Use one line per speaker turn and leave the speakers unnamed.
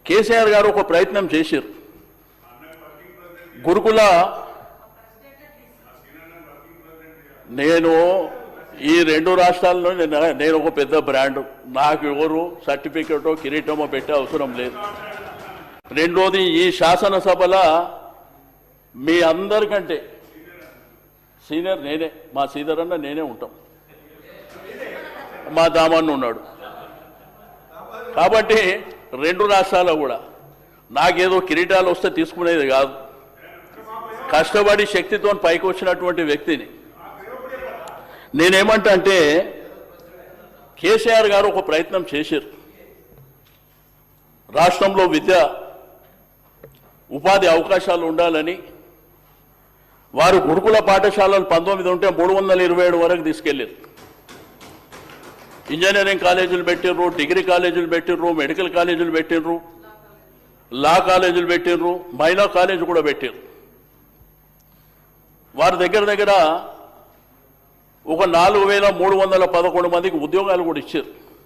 కేసీఆర్ గారు ఒక ప్రయత్నం చేశారు. గురుకుల నేను ఈ రెండు రాష్ట్రాల్లో నేను ఒక పెద్ద బ్రాండ్, నాకు ఎవరు సర్టిఫికెటో కిరీటమో పెట్టే అవసరం లేదు. రెండోది, ఈ శాసనసభల మీ అందరికంటే సీనియర్ నేనే, మా శ్రీధర్ అన్న నేనే ఉంటాం, మా దామన్న ఉన్నాడు. కాబట్టి రెండు రాష్ట్రాల్లో కూడా నాకేదో కిరీటాలు వస్తే తీసుకునేది కాదు. కష్టపడి శక్తితో పైకి వచ్చినటువంటి వ్యక్తిని నేనేమంటా అంటే, కేసీఆర్ గారు ఒక ప్రయత్నం చేశారు. రాష్ట్రంలో విద్య ఉపాధి అవకాశాలు ఉండాలని వారు గురుకుల పాఠశాలలు 19 ఉంటే 327 వరకు తీసుకెళ్ళారు. ఇంజనీరింగ్ కాలేజీలు పెట్టిర్రు, డిగ్రీ కాలేజీలు పెట్టిర్రు, మెడికల్ కాలేజీలు పెట్టిర్రు, లా కాలేజీలు పెట్టిర్రు, మహిళా కాలేజీ కూడా పెట్టారు. వారి దగ్గర ఒక 4311 మందికి ఉద్యోగాలు కూడా ఇచ్చారు.